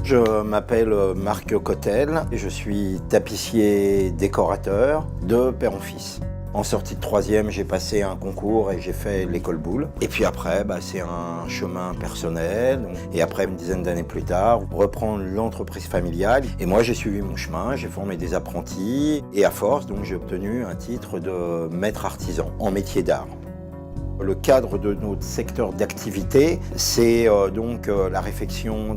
Je m'appelle Marc Cotel et je suis tapissier décorateur de père en fils. En sortie de troisième, j'ai passé un concours et j'ai fait l'école Boulle. Et puis après, c'est un chemin personnel. Et après, une dizaine d'années plus tard, reprendre l'entreprise familiale. Et moi, j'ai suivi mon chemin, j'ai formé des apprentis. Et à force, donc, j'ai obtenu un titre de maître artisan en métier d'art. Le cadre de notre secteur d'activité, c'est la réfection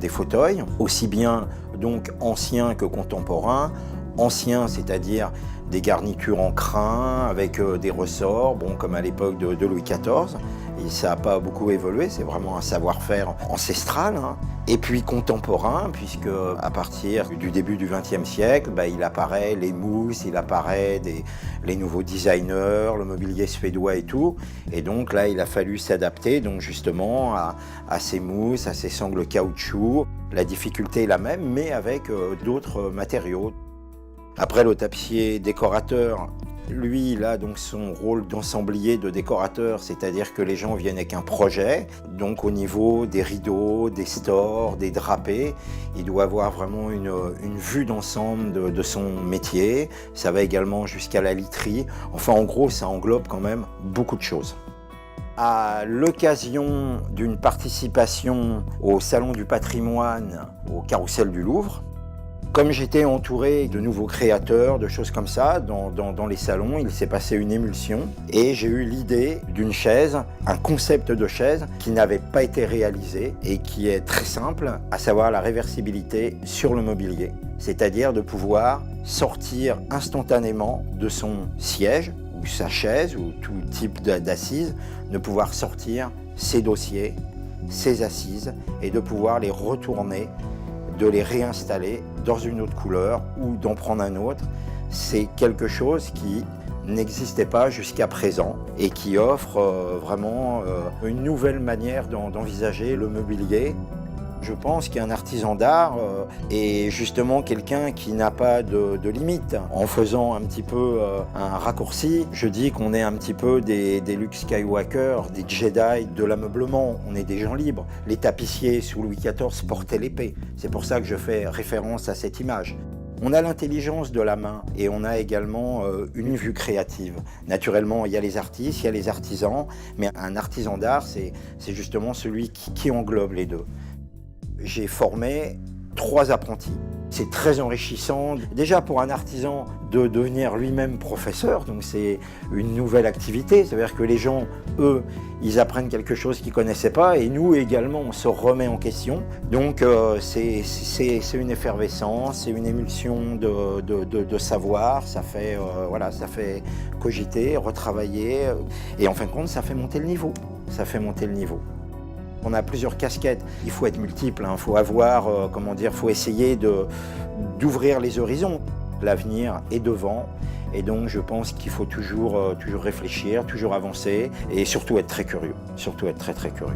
des fauteuils, aussi bien donc anciens que contemporains. Anciens, c'est-à-dire des garnitures en crin avec des ressorts, comme à l'époque de Louis XIV. Et ça n'a pas beaucoup évolué, c'est vraiment un savoir-faire ancestral. Et puis contemporain, puisque à partir du début du XXe siècle, il apparaît les mousses, il apparaît les nouveaux designers, le mobilier suédois et tout. Et donc là, il a fallu s'adapter donc justement à ces mousses, à ces sangles caoutchouc. La difficulté est la même, mais avec d'autres matériaux. Après, le tapissier décorateur, lui, il a donc son rôle d'ensemblier, de décorateur, c'est-à-dire que les gens viennent avec un projet. Donc au niveau des rideaux, des stores, des drapés, il doit avoir vraiment une vue d'ensemble de son métier. Ça va également jusqu'à la literie. Enfin, en gros, ça englobe quand même beaucoup de choses. À l'occasion d'une participation au Salon du patrimoine au Carrousel du Louvre, comme j'étais entouré de nouveaux créateurs, de choses comme ça, dans les salons, il s'est passé une émulsion et j'ai eu l'idée d'une chaise, un concept de chaise qui n'avait pas été réalisé et qui est très simple, à savoir la réversibilité sur le mobilier. C'est-à-dire de pouvoir sortir instantanément de son siège ou sa chaise ou tout type d'assise, de pouvoir sortir ses dossiers, ses assises et de pouvoir les retourner, de les réinstaller dans une autre couleur ou d'en prendre un autre. C'est quelque chose qui n'existait pas jusqu'à présent et qui offre vraiment une nouvelle manière d'envisager le mobilier. Je pense qu'un artisan d'art est justement quelqu'un qui n'a pas de limite. En faisant un petit peu un raccourci, je dis qu'on est un petit peu des Luke Skywalker, des Jedi de l'ameublement. On est des gens libres. Les tapissiers sous Louis XIV portaient l'épée. C'est pour ça que je fais référence à cette image. On a l'intelligence de la main et on a également une vue créative. Naturellement, il y a les artistes, il y a les artisans, mais un artisan d'art, c'est justement celui qui englobe les deux. J'ai formé 3 apprentis. C'est très enrichissant. Déjà pour un artisan de devenir lui-même professeur, donc c'est une nouvelle activité. C'est-à-dire que les gens, eux, ils apprennent quelque chose qu'ils ne connaissaient pas et nous également, on se remet en question. Donc c'est une effervescence, c'est une émulsion de savoir. Ça fait, ça fait cogiter, retravailler et en fin de compte, ça fait monter le niveau. Ça fait monter le niveau. On a plusieurs casquettes, il faut être multiple, il faut avoir, faut essayer d'ouvrir les horizons. L'avenir est devant et donc je pense qu'il faut toujours réfléchir, toujours avancer et surtout être très curieux, surtout être très très curieux.